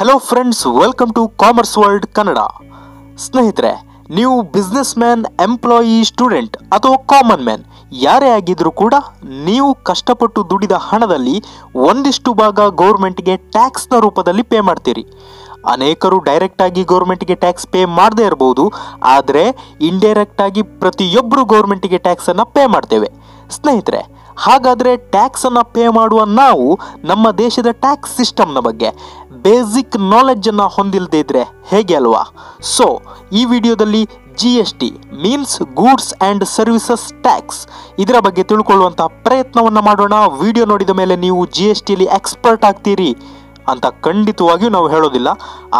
Hello friends, welcome to commerce world Kannada. ಸ್ನೇಹಿತರೆ, ನೀವು businessman, employee, student ಅಥವಾ common man ಯಾರೇ ಆಗಿದ್ರೂ ಕೂಡ ನೀವು ಕಷ್ಟಪಟ್ಟು ದುಡಿದ ಹಣದಲ್ಲಿ ಒಂದಿಷ್ಟು ಭಾಗ ಗೌರ್ಮೆಂಟ್ಗೆ ಟ್ಯಾಕ್ಸ್ನ ರೂಪದಲ್ಲಿ ಪೇ ಮಾಡ್ತೀರಿ. ಅನೇಕರು ಡೈರೆಕ್ಟ್ ಆಗಿ ಗೌರ್ಮೆಂಟ್ಗೆ ಟ್ಯಾಕ್ಸ್ ಪೇ ಮಾಡದೇ ಇರಬಹುದು, ಆದರೆ ಇಂಡೈರೆಕ್ಟ್ ಆಗಿ ಪ್ರತಿಯೊಬ್ಬರು ಗೌರ್ಮೆಂಟ್ಗೆ ಟ್ಯಾಕ್ಸನ್ನು ಪೇ ಮಾಡ್ತೇವೆ. ಸ್ನೇಹಿತರೆ, ಹಾಗಾದರೆ ಟ್ಯಾಕ್ಸನ್ನು ಪೇ ಮಾಡುವ ನಾವು ನಮ್ಮ ದೇಶದ ಟ್ಯಾಕ್ಸ್ ಸಿಸ್ಟಮ್ನ ಬಗ್ಗೆ ಬೇಸಿಕ್ ನಾಲೆಡ್ಜನ್ನು ಹೊಂದಿಲ್ಲದೇ ಇದ್ರೆ ಹೇಗೆ ಅಲ್ವಾ? ಸೊ ಈ ವಿಡಿಯೋದಲ್ಲಿ GST means goods and services tax ಇದರ ಬಗ್ಗೆ ತಿಳ್ಕೊಳ್ಳುವಂಥ ಪ್ರಯತ್ನವನ್ನು ಮಾಡೋಣ. ವಿಡಿಯೋ ನೋಡಿದ ಮೇಲೆ ನೀವು GSTಯಲ್ಲಿ ಎಕ್ಸ್ಪರ್ಟ್ ಆಗ್ತೀರಿ ಅಂತ ಖಂಡಿತವಾಗಿಯೂ ನಾವು ಹೇಳೋದಿಲ್ಲ,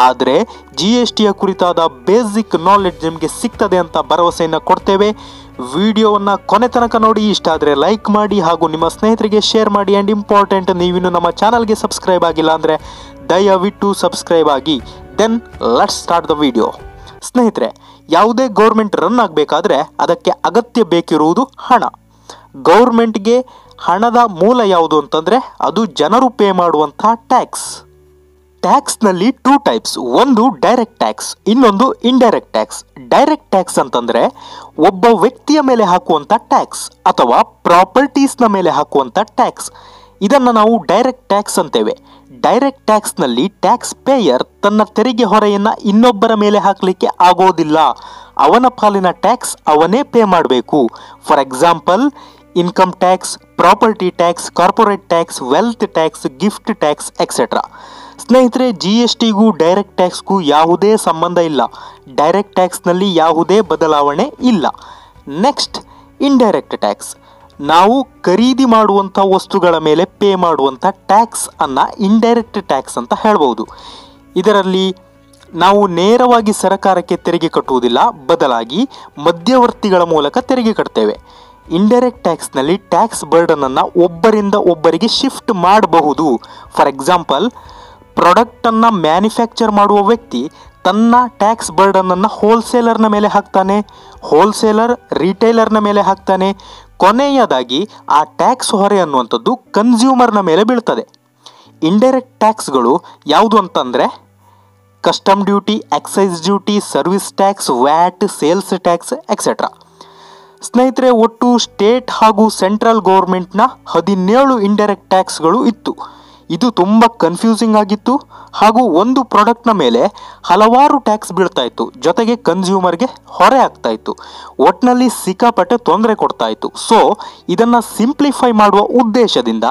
ಆದರೆ GSTಯ ಕುರಿತಾದ ಬೇಸಿಕ್ ನಾಲೆಡ್ಜ್ ನಿಮಗೆ ಸಿಗ್ತದೆ ಅಂತ ಭರವಸೆಯನ್ನು ಕೊಡ್ತೇವೆ. ವಿಡಿಯೋವನ್ನು ಕೊನೆ ತನಕ ನೋಡಿ. ಇಷ್ಟ ಆದರೆ ಲೈಕ್ ಮಾಡಿ ಹಾಗೂ ನಿಮ್ಮ ಸ್ನೇಹಿತರಿಗೆ ಶೇರ್ ಮಾಡಿ. ಆ್ಯಂಡ್ ಇಂಪಾರ್ಟೆಂಟ್, ನೀವಿನ್ನು ನಮ್ಮ ಚಾನಲ್ಗೆ ಸಬ್ಸ್ಕ್ರೈಬ್ ಆಗಿಲ್ಲ ಅಂದರೆ ದಯವಿಟ್ಟು ಸಬ್ಸ್ಕ್ರೈಬ್ ಆಗಿ. Then let's start the video. ಸ್ನೇಹಿತರೆ, ಯಾವುದೇ ಗೌರ್ಮೆಂಟ್ ರನ್ ಆಗಬೇಕಾದ್ರೆ ಅದಕ್ಕೆ ಅಗತ್ಯ ಬೇಕಿರುವುದು ಹಣ. ಗೌರ್ಮೆಂಟ್ಗೆ ಹಣದ ಮೂಲ ಯಾವುದು ಅಂತಂದರೆ ಅದು ಜನರು ಪೇ ಮಾಡುವಂಥ ಟ್ಯಾಕ್ಸ್. ಟ್ಯಾಕ್ಸ್ನಲ್ಲಿ 2 ಟೈಪ್ಸ್, ಒಂದು ಡೈರೆಕ್ಟ್ ಟ್ಯಾಕ್ಸ್, ಇನ್ನೊಂದು ಇಂಡೈರೆಕ್ಟ್ ಟ್ಯಾಕ್ಸ್. ಡೈರೆಕ್ಟ್ ಟ್ಯಾಕ್ಸ್ ಅಂತಂದರೆ ಒಬ್ಬ ವ್ಯಕ್ತಿಯ ಮೇಲೆ ಹಾಕುವಂಥ ಟ್ಯಾಕ್ಸ್ ಅಥವಾ ಪ್ರಾಪರ್ಟೀಸ್ನ ಮೇಲೆ ಹಾಕುವಂಥ ಟ್ಯಾಕ್ಸ್. ಇದನ್ನು ನಾವು ಡೈರೆಕ್ಟ್ ಟ್ಯಾಕ್ಸ್ ಅಂತೇವೆ. ಡೈರೆಕ್ಟ್ ಟ್ಯಾಕ್ಸ್ನಲ್ಲಿ ಟ್ಯಾಕ್ಸ್ ಪೇಯರ್ ತನ್ನ ತೆರಿಗೆ ಹೊರೆಯನ್ನು ಇನ್ನೊಬ್ಬರ ಮೇಲೆ ಹಾಕಲಿಕ್ಕೆ ಆಗೋದಿಲ್ಲ. ಅವನ ಪಾಲಿನ ಟ್ಯಾಕ್ಸ್ ಅವನೇ ಪೇ ಮಾಡಬೇಕು. For example, income tax, property tax, corporate tax, wealth tax, gift tax etcetera. ಸ್ನೇಹಿತರೆ, GSTಗೂ ಡೈರೆಕ್ಟ್ ಟ್ಯಾಕ್ಸ್ಗೂ ಯಾವುದೇ ಸಂಬಂಧ ಇಲ್ಲ. ಡೈರೆಕ್ಟ್ ಟ್ಯಾಕ್ಸ್ನಲ್ಲಿ ಯಾವುದೇ ಬದಲಾವಣೆ ಇಲ್ಲ. Next, indirect tax. ನಾವು ಖರೀದಿ ಮಾಡುವಂಥ ವಸ್ತುಗಳ ಮೇಲೆ ಪೇ ಮಾಡುವಂಥ ಟ್ಯಾಕ್ಸ್ ಅನ್ನು ಇಂಡೈರೆಕ್ಟ್ ಟ್ಯಾಕ್ಸ್ ಅಂತ ಹೇಳ್ಬೋದು. ಇದರಲ್ಲಿ ನಾವು ನೇರವಾಗಿ ಸರ್ಕಾರಕ್ಕೆ ತೆರಿಗೆ ಕಟ್ಟುವುದಿಲ್ಲ, ಬದಲಾಗಿ ಮಧ್ಯವರ್ತಿಗಳ ಮೂಲಕ ತೆರಿಗೆ ಕಟ್ತೇವೆ. ಇಂಡೈರೆಕ್ಟ್ ಟ್ಯಾಕ್ಸ್ನಲ್ಲಿ ಟ್ಯಾಕ್ಸ್ ಬರ್ಡನನ್ನು ಒಬ್ಬರಿಂದ ಒಬ್ಬರಿಗೆ ಶಿಫ್ಟ್ ಮಾಡಬಹುದು. ಫಾರ್ ಎಕ್ಸಾಂಪಲ್, ಪ್ರಾಡಕ್ಟನ್ನು ಮ್ಯಾನುಫ್ಯಾಕ್ಚರ್ ಮಾಡುವ ವ್ಯಕ್ತಿ ತನ್ನ ಟ್ಯಾಕ್ಸ್ ಬರ್ಡನನ್ನು ಹೋಲ್ಸೇಲರ್ನ ಮೇಲೆ ಹಾಕ್ತಾನೆ, ಹೋಲ್ಸೇಲರ್ ರಿಟೇಲರ್ನ ಮೇಲೆ ಹಾಕ್ತಾನೆ. ಕೊನೆಯದಾಗಿ ಆ ಟ್ಯಾಕ್ಸ್ ಹೊರೆ ಅನ್ನುವಂಥದ್ದು ಕನ್ಸ್ಯೂಮರ್ನ ಮೇಲೆ ಬೀಳ್ತದೆ. ಇಂಡೈರೆಕ್ಟ್ ಟ್ಯಾಕ್ಸ್ಗಳು ಯಾವುದು ಅಂತಂದರೆ custom duty, excise duty, service tax, watt, sales tax etcetera. ಸ್ನೇಹಿತರೆ, ಒಟ್ಟು ಸ್ಟೇಟ್ ಹಾಗೂ ಸೆಂಟ್ರಲ್ ಗೌರ್ಮೆಂಟ್ನ 17 ಇಂಡೈರೆಕ್ಟ್ ಟ್ಯಾಕ್ಸ್ಗಳು ಇತ್ತು. ಇದು ತುಂಬ ಕನ್ಫ್ಯೂಸಿಂಗ್ ಆಗಿತ್ತು ಹಾಗೂ ಒಂದು ಪ್ರಾಡಕ್ಟ್ನ ಮೇಲೆ ಹಲವಾರು ಟ್ಯಾಕ್ಸ್ ಬೀಳ್ತಾ ಇತ್ತು, ಜೊತೆಗೆ ಕನ್ಸ್ಯೂಮರ್ಗೆ ಹೊರೆ ಆಗ್ತಾ ಇತ್ತು. ಒಟ್ಟಿನಲ್ಲಿ ಸಿಕ್ಕಾಪಟ್ಟೆ ತೊಂದರೆ ಕೊಡ್ತಾ ಇತ್ತು. ಸೊ ಇದನ್ನು ಸಿಂಪ್ಲಿಫೈ ಮಾಡುವ ಉದ್ದೇಶದಿಂದ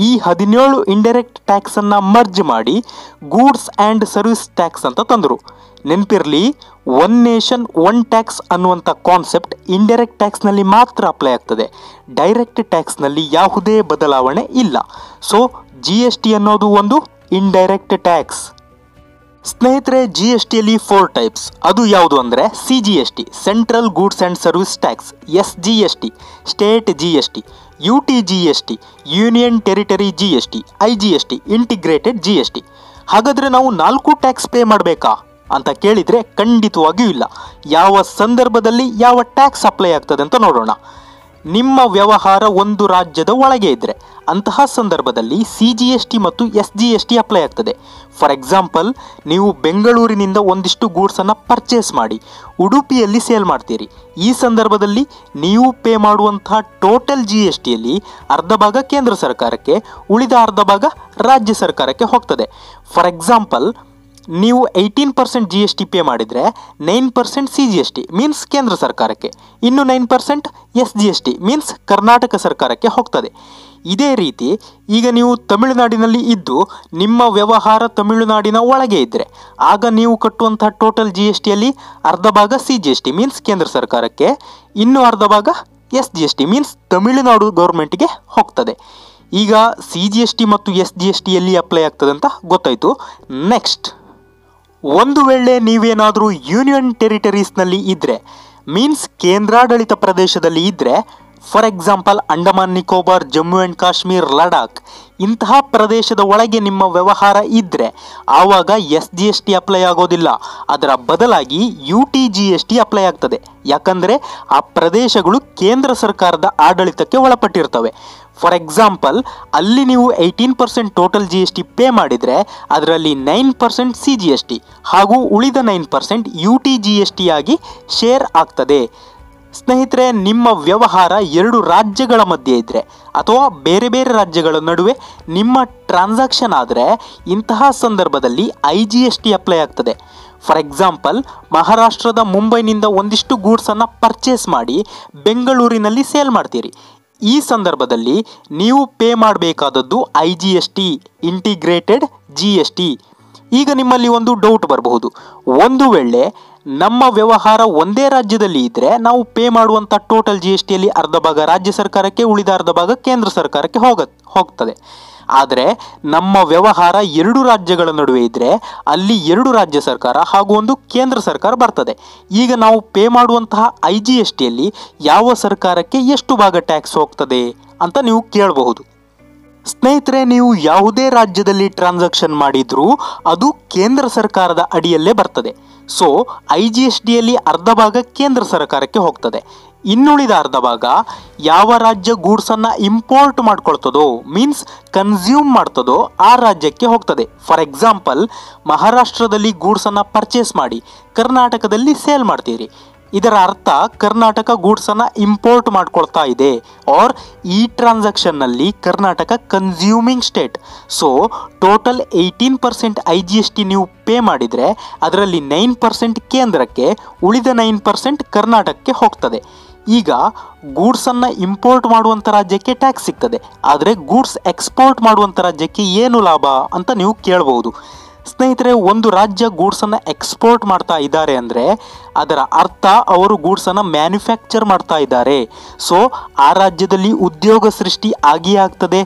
ಈ 17 ಇಂಡೈರೆಕ್ಟ್ ಟ್ಯಾಕ್ಸನ್ನು ಮರ್ಜ್ ಮಾಡಿ ಗೂಡ್ಸ್ ಆ್ಯಂಡ್ ಸರ್ವಿಸ್ ಟ್ಯಾಕ್ಸ್ ಅಂತ ತಂದರು. ನೆನಪಿರಲಿ, ಒನ್ ನೇಷನ್ ಒನ್ ಟ್ಯಾಕ್ಸ್ ಅನ್ನುವಂಥ ಕಾನ್ಸೆಪ್ಟ್ ಇಂಡೈರೆಕ್ಟ್ ಟ್ಯಾಕ್ಸ್ನಲ್ಲಿ ಮಾತ್ರ ಅಪ್ಲೈ ಆಗ್ತದೆ. ಡೈರೆಕ್ಟ್ ಟ್ಯಾಕ್ಸ್ನಲ್ಲಿ ಯಾವುದೇ ಬದಲಾವಣೆ ಇಲ್ಲ. ಸೊ GST ಅನ್ನೋದು ಒಂದು ಇಂಡೈರೆಕ್ಟ್ ಟ್ಯಾಕ್ಸ್. ಸ್ನೇಹಿತರೆ, GSTಯಲ್ಲಿ 4 ಟೈಪ್ಸ್. ಅದು ಯಾವುದು ಅಂದರೆ CGST, central goods and service tax, SGST, state GST, UTGST, union territory GST, IGST, integrated GST. ಹಾಗಾದರೆ ನಾವು 4 ಟ್ಯಾಕ್ಸ್ ಪೇ ಮಾಡಬೇಕಾ ಅಂತ ಕೇಳಿದರೆ ಖಂಡಿತವಾಗಿಯೂ ಇಲ್ಲ. ಯಾವ ಸಂದರ್ಭದಲ್ಲಿ ಯಾವ ಟ್ಯಾಕ್ಸ್ ಅಪ್ಲೈ ಆಗ್ತದೆ ಅಂತ ನೋಡೋಣ. ನಿಮ್ಮ ವ್ಯವಹಾರ ಒಂದು ರಾಜ್ಯದ ಒಳಗೆ ಇದ್ದರೆ ಅಂತಹ ಸಂದರ್ಭದಲ್ಲಿ CGST ಮತ್ತು SGST ಅಪ್ಲೈ ಆಗ್ತದೆ. ಫಾರ್ ಎಕ್ಸಾಂಪಲ್, ನೀವು ಬೆಂಗಳೂರಿನಿಂದ ಒಂದಿಷ್ಟು ಗೂಡ್ಸನ್ನು ಪರ್ಚೇಸ್ ಮಾಡಿ ಉಡುಪಿಯಲ್ಲಿ ಸೇಲ್ ಮಾಡ್ತೀರಿ. ಈ ಸಂದರ್ಭದಲ್ಲಿ ನೀವು ಪೇ ಮಾಡುವಂತಹ ಟೋಟಲ್ GSTಯಲ್ಲಿ ಅರ್ಧ ಭಾಗ ಕೇಂದ್ರ ಸರ್ಕಾರಕ್ಕೆ, ಉಳಿದ ಅರ್ಧ ಭಾಗ ರಾಜ್ಯ ಸರ್ಕಾರಕ್ಕೆ ಹೋಗ್ತದೆ. ಫಾರ್ ಎಕ್ಸಾಂಪಲ್, ನೀವು 18% GST ಪೇ ಮಾಡಿದರೆ 9% CGST ಮೀನ್ಸ್ ಕೇಂದ್ರ ಸರ್ಕಾರಕ್ಕೆ, ಇನ್ನು 9% SGST ಮೀನ್ಸ್ ಕರ್ನಾಟಕ ಸರ್ಕಾರಕ್ಕೆ ಹೋಗ್ತದೆ. ಇದೇ ರೀತಿ ಈಗ ನೀವು ತಮಿಳುನಾಡಿನಲ್ಲಿ ಇದ್ದು ನಿಮ್ಮ ವ್ಯವಹಾರ ತಮಿಳುನಾಡಿನ ಒಳಗೆ ಇದ್ದರೆ ಆಗ ನೀವು ಕಟ್ಟುವಂಥ ಟೋಟಲ್ GSTಯಲ್ಲಿ ಅರ್ಧ ಭಾಗ CGST ಮೀನ್ಸ್ ಕೇಂದ್ರ ಸರ್ಕಾರಕ್ಕೆ, ಇನ್ನು ಅರ್ಧ ಭಾಗ SGST ಮೀನ್ಸ್ ತಮಿಳುನಾಡು ಗೌರ್ಮೆಂಟ್ಗೆ ಹೋಗ್ತದೆ. ಈಗ CGST ಮತ್ತು SGST ಎಲ್ಲಿ ಅಪ್ಲೈ ಆಗ್ತದೆ ಅಂತ ಗೊತ್ತಾಯಿತು. ನೆಕ್ಸ್ಟ್, ಒಂದು ವೇಳೆ ನೀವೇನಾದರೂ ಯೂನಿಯನ್ ಟೆರಿಟರೀಸ್ನಲ್ಲಿ ಇದ್ದರೆ ಮೀನ್ಸ್ ಕೇಂದ್ರಾಡಳಿತ ಪ್ರದೇಶದಲ್ಲಿ ಇದ್ದರೆ, for example Andaman Nicobar, Jammu and Kashmir, Ladakh ಇಂತಹ ಪ್ರದೇಶದ ಒಳಗೆ ನಿಮ್ಮ ವ್ಯವಹಾರ ಇದ್ದರೆ ಆವಾಗ SGST ಅಪ್ಲೈ ಆಗೋದಿಲ್ಲ. ಅದರ ಬದಲಾಗಿ UTGST ಅಪ್ಲೈ ಆಗ್ತದೆ. ಯಾಕಂದರೆ ಆ ಪ್ರದೇಶಗಳು ಕೇಂದ್ರ ಸರ್ಕಾರದ ಆಡಳಿತಕ್ಕೆ ಒಳಪಟ್ಟಿರ್ತವೆ. ಫಾರ್ ಎಕ್ಸಾಂಪಲ್, ಅಲ್ಲಿ ನೀವು 18% ಟೋಟಲ್ GST ಪೇ ಮಾಡಿದರೆ ಅದರಲ್ಲಿ 9% CGST ಹಾಗೂ ಉಳಿದ 9% UTGST ಆಗಿ ಶೇರ್ ಆಗ್ತದೆ. ಸ್ನೇಹಿತರೆ, ನಿಮ್ಮ ವ್ಯವಹಾರ 2 ರಾಜ್ಯಗಳ ಮಧ್ಯೆ ಇದ್ದರೆ ಅಥವಾ ಬೇರೆ ಬೇರೆ ರಾಜ್ಯಗಳ ನಡುವೆ ನಿಮ್ಮ ಟ್ರಾನ್ಸಾಕ್ಷನ್ ಆದರೆ ಇಂತಹ ಸಂದರ್ಭದಲ್ಲಿ IGST ಅಪ್ಲೈ ಆಗ್ತದೆ. ಫಾರ್ ಎಕ್ಸಾಂಪಲ್, ಮಹಾರಾಷ್ಟ್ರದ ಮುಂಬೈನಿಂದ ಒಂದಿಷ್ಟು ಗೂಡ್ಸನ್ನು ಪರ್ಚೇಸ್ ಮಾಡಿ ಬೆಂಗಳೂರಿನಲ್ಲಿ ಸೇಲ್ ಮಾಡ್ತೀರಿ. ಈ ಸಂದರ್ಭದಲ್ಲಿ ನೀವು ಪೇ ಮಾಡಬೇಕಾದದ್ದು IGST, ಇಂಟಿಗ್ರೇಟೆಡ್ GST. ಈಗ ನಿಮ್ಮಲ್ಲಿ ಒಂದು ಡೌಟ್ ಬರಬಹುದು, ಒಂದು ವೇಳೆ ನಮ್ಮ ವ್ಯವಹಾರ ಒಂದೇ ರಾಜ್ಯದಲ್ಲಿ ಇದ್ದರೆ ನಾವು ಪೇ ಮಾಡುವಂಥ ಟೋಟಲ್ GSTಯಲ್ಲಿ ಅರ್ಧ ಭಾಗ ರಾಜ್ಯ ಸರ್ಕಾರಕ್ಕೆ, ಉಳಿದ ಅರ್ಧ ಭಾಗ ಕೇಂದ್ರ ಸರ್ಕಾರಕ್ಕೆ ಹೋಗ್ತದೆ. ಆದರೆ ನಮ್ಮ ವ್ಯವಹಾರ 2 ರಾಜ್ಯಗಳ ನಡುವೆ ಇದ್ದರೆ ಅಲ್ಲಿ 2 ರಾಜ್ಯ ಸರ್ಕಾರ ಹಾಗೂ ಒಂದು ಕೇಂದ್ರ ಸರ್ಕಾರ ಬರ್ತದೆ. ಈಗ ನಾವು ಪೇ ಮಾಡುವಂತಹ IGSTಯಲ್ಲಿ ಯಾವ ಸರ್ಕಾರಕ್ಕೆ ಎಷ್ಟು ಭಾಗ ಟ್ಯಾಕ್ಸ್ ಹೋಗ್ತದೆ ಅಂತ ನೀವು ಕೇಳಬಹುದು. ಸ್ನೇಹಿತರೆ, ನೀವು ಯಾವುದೇ ರಾಜ್ಯದಲ್ಲಿ ಟ್ರಾನ್ಸಾಕ್ಷನ್ ಮಾಡಿದ್ರೂ ಅದು ಕೇಂದ್ರ ಸರ್ಕಾರದ ಅಡಿಯಲ್ಲೇ ಬರ್ತದೆ. ಸೊ IGSTಯಲ್ಲಿ ಅರ್ಧ ಭಾಗ ಕೇಂದ್ರ ಸರ್ಕಾರಕ್ಕೆ ಹೋಗ್ತದೆ. ಇನ್ನುಳಿದ ಅರ್ಧ ಭಾಗ ಯಾವ ರಾಜ್ಯ ಗೂಡ್ಸನ್ನು ಇಂಪೋರ್ಟ್ ಮಾಡ್ಕೊಳ್ತದೋ, ಮೀನ್ಸ್ ಕನ್ಸ್ಯೂಮ್ ಮಾಡ್ತದೋ ಆ ರಾಜ್ಯಕ್ಕೆ ಹೋಗ್ತದೆ. ಫಾರ್ ಎಕ್ಸಾಂಪಲ್, ಮಹಾರಾಷ್ಟ್ರದಲ್ಲಿ ಗೂಡ್ಸನ್ನು ಪರ್ಚೇಸ್ ಮಾಡಿ ಕರ್ನಾಟಕದಲ್ಲಿ ಸೇಲ್ ಮಾಡ್ತೀರಿ. ಇದರ ಅರ್ಥ ಕರ್ನಾಟಕ ಗೂಡ್ಸನ್ನು ಇಂಪೋರ್ಟ್ ಮಾಡ್ಕೊಳ್ತಾ ಇದೆ, ಆರ್ ಈ ಟ್ರಾನ್ಸಾಕ್ಷನ್ನಲ್ಲಿ Karnataka consuming state. So total 18% IGST ನೀವು ಪೇ ಮಾಡಿದರೆ ಅದರಲ್ಲಿ 9% ಕೇಂದ್ರಕ್ಕೆ, ಉಳಿದ 9% ಕರ್ನಾಟಕಕ್ಕೆ ಹೋಗ್ತದೆ. ಈಗ ಗೂಡ್ಸನ್ನು ಇಂಪೋರ್ಟ್ ಮಾಡುವಂಥ ರಾಜ್ಯಕ್ಕೆ ಟ್ಯಾಕ್ಸ್ ಸಿಗ್ತದೆ, ಆದರೆ ಗೂಡ್ಸ್ ಎಕ್ಸ್ಪೋರ್ಟ್ ಮಾಡುವಂಥ ರಾಜ್ಯಕ್ಕೆ ಏನು ಲಾಭ ಅಂತ ನೀವು ಕೇಳಬಹುದು. ಸ್ನೇಹಿತರೆ, ಒಂದು ರಾಜ್ಯ ಗೂಡ್ಸನ್ನು ಎಕ್ಸ್ಪೋರ್ಟ್ ಮಾಡ್ತಾ ಇದ್ದಾರೆ ಅಂದರೆ ಅದರ ಅರ್ಥ ಅವರು ಗೂಡ್ಸನ್ನು ಮ್ಯಾನುಫ್ಯಾಕ್ಚರ್ ಮಾಡ್ತಾ ಇದ್ದಾರೆ. ಸೊ ಆ ರಾಜ್ಯದಲ್ಲಿ ಉದ್ಯೋಗ ಸೃಷ್ಟಿ ಆಗಿಯೇ ಆಗ್ತದೆ.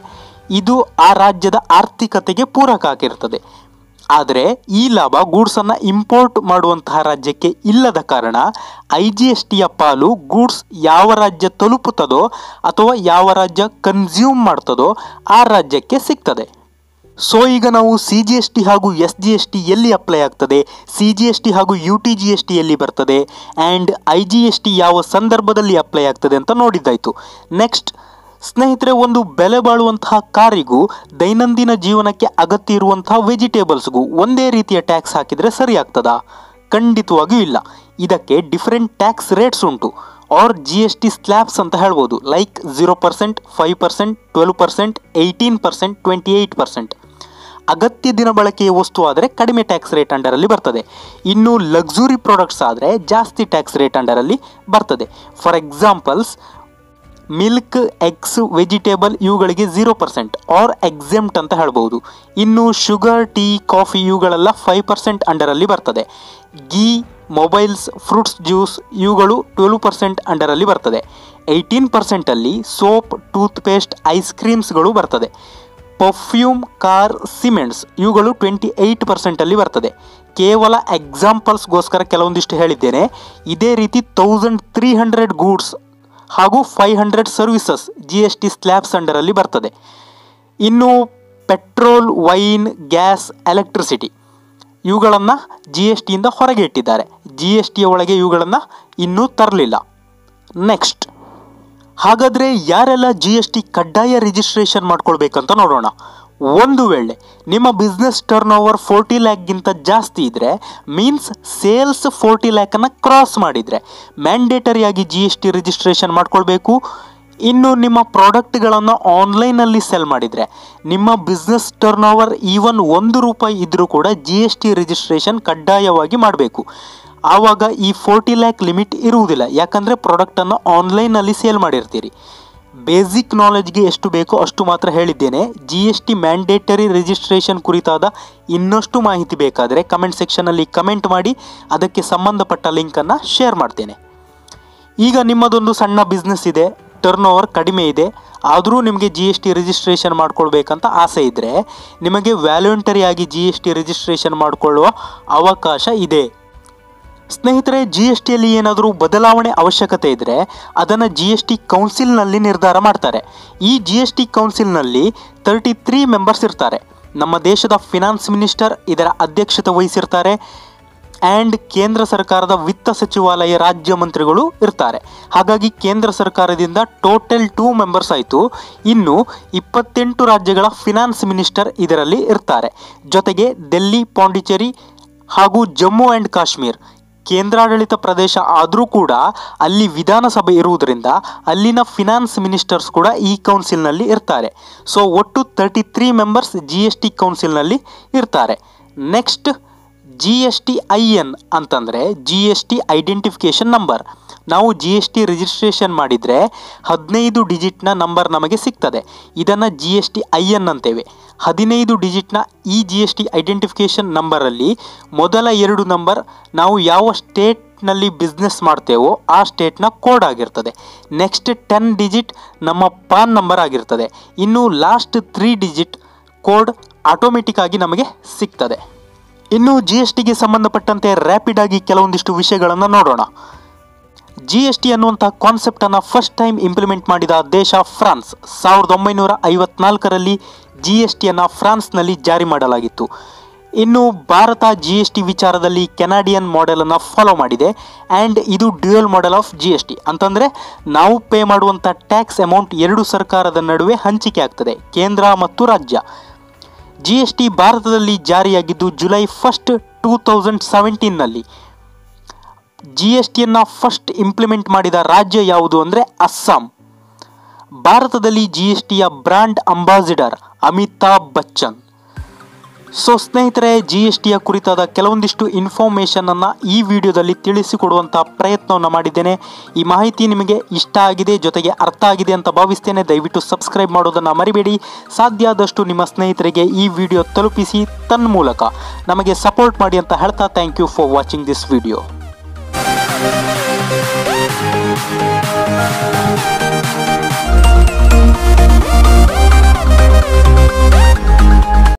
ಇದು ಆ ರಾಜ್ಯದ ಆರ್ಥಿಕತೆಗೆ ಪೂರಕ ಆಗಿರ್ತದೆ. ಆದರೆ ಈ ಲಾಭ ಗೂಡ್ಸನ್ನು ಇಂಪೋರ್ಟ್ ಮಾಡುವಂತಹ ರಾಜ್ಯಕ್ಕೆ ಇಲ್ಲದ ಕಾರಣ IGSTಯ ಪಾಲು ಗೂಡ್ಸ್ ಯಾವ ರಾಜ್ಯ ತಲುಪುತ್ತದೋ ಅಥವಾ ಯಾವ ರಾಜ್ಯ ಕನ್ಸ್ಯೂಮ್ ಮಾಡ್ತದೋ ಆ ರಾಜ್ಯಕ್ಕೆ ಸಿಗ್ತದೆ. ಸೊ ಈಗ ನಾವು CGST ಹಾಗೂ SGST ಎಲ್ಲಿ ಅಪ್ಲೈ ಆಗ್ತದೆ, CGST ಹಾಗೂ UTGST ಎಲ್ಲಿ ಬರ್ತದೆ, ಆ್ಯಂಡ್ IGST ಯಾವ ಸಂದರ್ಭದಲ್ಲಿ ಅಪ್ಲೈ ಆಗ್ತದೆ ಅಂತ ನೋಡಿದ್ದಾಯಿತು. ನೆಕ್ಸ್ಟ್ ಸ್ನೇಹಿತರೆ, ಒಂದು ಬೆಲೆ ಬಾಳುವಂತಹ ಕಾರಿಗೂ ದೈನಂದಿನ ಜೀವನಕ್ಕೆ ಅಗತ್ಯ ಇರುವಂತಹ ವೆಜಿಟೇಬಲ್ಸ್ಗೂ ಒಂದೇ ರೀತಿಯ ಟ್ಯಾಕ್ಸ್ ಹಾಕಿದರೆ ಸರಿ ಆಗ್ತದಾ? ಖಂಡಿತವಾಗಿಯೂ ಇಲ್ಲ. ಇದಕ್ಕೆ ಡಿಫರೆಂಟ್ ಟ್ಯಾಕ್ಸ್ ರೇಟ್ಸ್ ಉಂಟು, ಆರ್ GST ಸ್ಲ್ಯಾಬ್ಸ್ ಅಂತ ಹೇಳ್ಬೋದು. ಲೈಕ್ 0%, 5%, 12%, 18%, 28%. ಅಗತ್ಯ ದಿನ ಬಳಕೆಯ ವಸ್ತು ಆದರೆ ಕಡಿಮೆ ಟ್ಯಾಕ್ಸ್ ರೇಟ್ ಅಂಡರಲ್ಲಿ ಬರ್ತದೆ. ಇನ್ನು ಲಕ್ಸುರಿ ಪ್ರಾಡಕ್ಟ್ಸ್ ಆದರೆ ಜಾಸ್ತಿ ಟ್ಯಾಕ್ಸ್ ರೇಟ್ ಅಂಡರಲ್ಲಿ ಬರ್ತದೆ. For examples, milk, eggs, vegetable ಇವುಗಳಿಗೆ 0% ಆರ್ ಎಕ್ಸೆಂಪ್ಟ್ ಅಂತ ಹೇಳ್ಬೋದು. ಇನ್ನು ಶುಗರ್, ಟೀ, ಕಾಫಿ ಇವುಗಳೆಲ್ಲ 5% ಅಂಡರಲ್ಲಿ ಬರ್ತದೆ. ಗೀ, ಮೊಬೈಲ್ಸ್, ಫ್ರೂಟ್ಸ್ ಜ್ಯೂಸ್ ಇವುಗಳು 12% ಅಂಡರಲ್ಲಿ ಬರ್ತದೆ. 18%ಅಲ್ಲಿ ಸೋಪ್, ಟೂತ್ ಪೇಸ್ಟ್, ಐಸ್ ಕ್ರೀಮ್ಸ್ಗಳು ಬರ್ತದೆ. ಪರ್ಫ್ಯೂಮ್, ಕಾರ್, ಸಿಮೆಂಟ್ಸ್ ಇವುಗಳು 28%ಅಲ್ಲಿ ಬರ್ತದೆ. ಕೇವಲ ಎಕ್ಸಾಂಪಲ್ಸ್ಗೋಸ್ಕರ ಕೆಲವೊಂದಿಷ್ಟು ಹೇಳಿದ್ದೇನೆ. ಇದೇ ರೀತಿ 1300 ಗೂಡ್ಸ್ ಹಾಗೂ 500 ಸರ್ವಿಸಸ್ GST ಸ್ಲ್ಯಾಬ್ಸ್ ಅಂಡರಲ್ಲಿ ಬರ್ತದೆ. ಇನ್ನು ಪೆಟ್ರೋಲ್, ವೈನ್, ಗ್ಯಾಸ್, ಎಲೆಕ್ಟ್ರಿಸಿಟಿ ಇವುಗಳನ್ನು GSTಯಿಂದ ಹೊರಗೆ ಇಟ್ಟಿದ್ದಾರೆ. GSTಯ ಒಳಗೆ ಇವುಗಳನ್ನು ಇನ್ನೂ ತರಲಿಲ್ಲ. ನೆಕ್ಸ್ಟ್, ಹಾಗಾದರೆ ಯಾರೆಲ್ಲ GST ಕಡ್ಡಾಯ ರಿಜಿಸ್ಟ್ರೇಷನ್ ಮಾಡ್ಕೊಳ್ಬೇಕಂತ ನೋಡೋಣ. ಒಂದು ವೇಳೆ ನಿಮ್ಮ ಬಿಸ್ನೆಸ್ ಟರ್ನ್ ಓವರ್ 40 ಲ್ಯಾಕ್ಗಿಂತ ಜಾಸ್ತಿ ಇದ್ದರೆ, ಮೀನ್ಸ್ ಸೇಲ್ಸ್ 40 ಲ್ಯಾಕನ್ನು ಕ್ರಾಸ್ ಮಾಡಿದರೆ ಮ್ಯಾಂಡೇಟರಿಯಾಗಿ GST ರಿಜಿಸ್ಟ್ರೇಷನ್ ಮಾಡ್ಕೊಳ್ಬೇಕು. ಇನ್ನು ನಿಮ್ಮ ಪ್ರಾಡಕ್ಟ್ಗಳನ್ನು ಆನ್ಲೈನಲ್ಲಿ ಸೆಲ್ ಮಾಡಿದರೆ, ನಿಮ್ಮ ಬಿಸ್ನೆಸ್ ಟರ್ನ್ ಓವರ್ ಈವನ್ ₹1 ಇದ್ದರೂ ಕೂಡ GST ರಿಜಿಸ್ಟ್ರೇಷನ್ ಕಡ್ಡಾಯವಾಗಿ ಮಾಡಬೇಕು. ಆವಾಗ ಈ 40 ಲ್ಯಾಕ್ ಲಿಮಿಟ್ ಇರುವುದಿಲ್ಲ, ಯಾಕಂದರೆ ಪ್ರಾಡಕ್ಟನ್ನು ಆನ್ಲೈನಲ್ಲಿ ಸೇಲ್ ಮಾಡಿರ್ತೀರಿ. ಬೇಸಿಕ್ ನಾಲೆಜ್ಗೆ ಎಷ್ಟು ಬೇಕೋ ಅಷ್ಟು ಮಾತ್ರ ಹೇಳಿದ್ದೇನೆ. GST ಮ್ಯಾಂಡೇಟರಿ ರಿಜಿಸ್ಟ್ರೇಷನ್ ಕುರಿತಾದ ಇನ್ನಷ್ಟು ಮಾಹಿತಿ ಬೇಕಾದರೆ ಕಮೆಂಟ್ ಸೆಕ್ಷನಲ್ಲಿ ಕಮೆಂಟ್ ಮಾಡಿ, ಅದಕ್ಕೆ ಸಂಬಂಧಪಟ್ಟ ಲಿಂಕನ್ನು ಶೇರ್ ಮಾಡ್ತೇನೆ. ಈಗ ನಿಮ್ಮದೊಂದು ಸಣ್ಣ ಬಿಸ್ನೆಸ್ ಇದೆ, ಟರ್ನ್ ಓವರ್ ಕಡಿಮೆ ಇದೆ, ಆದರೂ ನಿಮಗೆ GST ರಿಜಿಸ್ಟ್ರೇಷನ್ ಮಾಡ್ಕೊಳ್ಬೇಕಂತ ಆಸೆ ಇದ್ದರೆ ನಿಮಗೆ ವ್ಯಾಲಂಟರಿಯಾಗಿ GST ರಿಜಿಸ್ಟ್ರೇಷನ್ ಮಾಡಿಕೊಳ್ಳುವ ಅವಕಾಶ ಇದೆ. ಸ್ನೇಹಿತರೆ, GSTಯಲ್ಲಿ ಏನಾದರೂ ಬದಲಾವಣೆ ಅವಶ್ಯಕತೆ ಇದ್ದರೆ ಅದನ್ನು GST ಕೌನ್ಸಿಲ್ನಲ್ಲಿ ನಿರ್ಧಾರ ಮಾಡ್ತಾರೆ. ಈ GST ಕೌನ್ಸಿಲ್ನಲ್ಲಿ 33 ಮೆಂಬರ್ಸ್ ಇರ್ತಾರೆ. ನಮ್ಮ ದೇಶದ ಫಿನಾನ್ಸ್ ಮಿನಿಸ್ಟರ್ ಇದರ ಅಧ್ಯಕ್ಷತೆ ವಹಿಸಿರ್ತಾರೆ. ಆ್ಯಂಡ್ ಕೇಂದ್ರ ಸರ್ಕಾರದ ವಿತ್ತ ಸಚಿವಾಲಯ ರಾಜ್ಯ ಮಂತ್ರಿಗಳು ಇರ್ತಾರೆ. ಹಾಗಾಗಿ ಕೇಂದ್ರ ಸರ್ಕಾರದಿಂದ ಟೋಟಲ್ 2 ಮೆಂಬರ್ಸ್ ಆಯಿತು. ಇನ್ನು 28 ರಾಜ್ಯಗಳ ಫಿನಾನ್ಸ್ ಮಿನಿಸ್ಟರ್ ಇದರಲ್ಲಿ ಇರ್ತಾರೆ. ಜೊತೆಗೆ ದಿಲ್ಲಿ, ಪಾಂಡಿಚೇರಿ ಹಾಗೂ ಜಮ್ಮು ಆ್ಯಂಡ್ ಕಾಶ್ಮೀರ್ ಕೇಂದ್ರಾಡಳಿತ ಪ್ರದೇಶ ಆದರೂ ಕೂಡ ಅಲ್ಲಿ ವಿಧಾನಸಭೆ ಇರುವುದರಿಂದ ಅಲ್ಲಿನ ಫಿನಾನ್ಸ್ ಮಿನಿಸ್ಟರ್ಸ್ ಕೂಡ ಈ ಕೌನ್ಸಿಲ್ನಲ್ಲಿ ಇರ್ತಾರೆ. ಸೊ ಒಟ್ಟು 33 ಮೆಂಬರ್ಸ್ GST ಕೌನ್ಸಿಲ್ನಲ್ಲಿ ಇರ್ತಾರೆ. ನೆಕ್ಸ್ಟ್ GSTIN ಅಂತಂದರೆ GST ಐಡೆಂಟಿಫಿಕೇಷನ್ ನಂಬರ್. ನಾವು GST ರಿಜಿಸ್ಟ್ರೇಷನ್ ಮಾಡಿದರೆ 15 ಡಿಜಿಟ್ನ ನಂಬರ್ ನಮಗೆ ಸಿಗ್ತದೆ. ಇದನ್ನು GSTIN ಅಂತೇವೆ. 15 ಡಿಜಿಟ್ನ ಈ GST ಐಡೆಂಟಿಫಿಕೇಷನ್ ನಂಬರಲ್ಲಿ ಮೊದಲ 2 ನಂಬರ್ ನಾವು ಯಾವ ಸ್ಟೇಟ್ನಲ್ಲಿ ಬಿಸ್ನೆಸ್ ಮಾಡ್ತೇವೋ ಆ ಸ್ಟೇಟ್ನ ಕೋಡ್ ಆಗಿರ್ತದೆ. ನೆಕ್ಸ್ಟ್ 10 ಡಿಜಿಟ್ ನಮ್ಮ ಪಾನ್ ನಂಬರ್ ಆಗಿರ್ತದೆ. ಇನ್ನು ಲಾಸ್ಟ್ 3 ಡಿಜಿಟ್ ಕೋಡ್ ಆಟೋಮೆಟಿಕ್ ಆಗಿ ನಮಗೆ ಸಿಗ್ತದೆ. ಇನ್ನು GSTಗೆ ಸಂಬಂಧಪಟ್ಟಂತೆ ರ್ಯಾಪಿಡ್ ಆಗಿ ಕೆಲವೊಂದಿಷ್ಟು ವಿಷಯಗಳನ್ನು ನೋಡೋಣ. GST ಅನ್ನುವಂಥ ಕಾನ್ಸೆಪ್ಟನ್ನು ಫಸ್ಟ್ ಟೈಮ್ ಇಂಪ್ಲಿಮೆಂಟ್ ಮಾಡಿದ ದೇಶ ಫ್ರಾನ್ಸ್. 1954ರಲ್ಲಿ GSTಯನ್ನು ಫ್ರಾನ್ಸ್ನಲ್ಲಿ ಜಾರಿ ಮಾಡಲಾಗಿತ್ತು. ಇನ್ನು ಭಾರತ GST ವಿಚಾರದಲ್ಲಿ ಕೆನಡಿಯನ್ ಮಾಡೆಲನ್ನು ಫಾಲೋ ಮಾಡಿದೆ. ಆ್ಯಂಡ್ ಇದು ಡ್ಯುಯಲ್ ಮಾಡೆಲ್ ಆಫ್ GST ಅಂತಂದರೆ ನಾವು ಪೇ ಮಾಡುವಂಥ ಟ್ಯಾಕ್ಸ್ ಅಮೌಂಟ್ 2 ಸರ್ಕಾರದ ನಡುವೆ ಹಂಚಿಕೆ ಆಗ್ತದೆ, ಕೇಂದ್ರ ಮತ್ತು ರಾಜ್ಯ. GST ಭಾರತದಲ್ಲಿ ಜಾರಿಯಾಗಿದ್ದು ಜುಲೈ 1, 2017ನಲ್ಲಿ. GSTಯನ್ನು ಫಸ್ಟ್ ಇಂಪ್ಲಿಮೆಂಟ್ ಮಾಡಿದ ರಾಜ್ಯ ಯಾವುದು ಅಂದರೆ ಅಸ್ಸಾಂ. ಭಾರತದಲ್ಲಿ GSTಯ brand ambassador Amitabh Bachchan. So ಸ್ನೇಹಿತರೆ, GSTಯ ಕುರಿತಾದ ಕೆಲವೊಂದಿಷ್ಟು ಇನ್ಫಾರ್ಮೇಷನನ್ನು ಈ ವಿಡಿಯೋದಲ್ಲಿ ತಿಳಿಸಿಕೊಡುವಂಥ ಪ್ರಯತ್ನವನ್ನು ಮಾಡಿದ್ದೇನೆ. ಈ ಮಾಹಿತಿ ನಿಮಗೆ ಇಷ್ಟ ಆಗಿದೆ, ಜೊತೆಗೆ ಅರ್ಥ ಆಗಿದೆ ಅಂತ ಭಾವಿಸ್ತೇನೆ. ದಯವಿಟ್ಟು ಸಬ್ಸ್ಕ್ರೈಬ್ ಮಾಡೋದನ್ನು ಮರಿಬೇಡಿ. ಸಾಧ್ಯ ಆದಷ್ಟು ನಿಮ್ಮ ಸ್ನೇಹಿತರಿಗೆ ಈ ವಿಡಿಯೋ ತಲುಪಿಸಿ, ತನ್ಮೂಲಕ ನಮಗೆ ಸಪೋರ್ಟ್ ಮಾಡಿ ಅಂತ ಹೇಳ್ತಾ thank you for watching this video.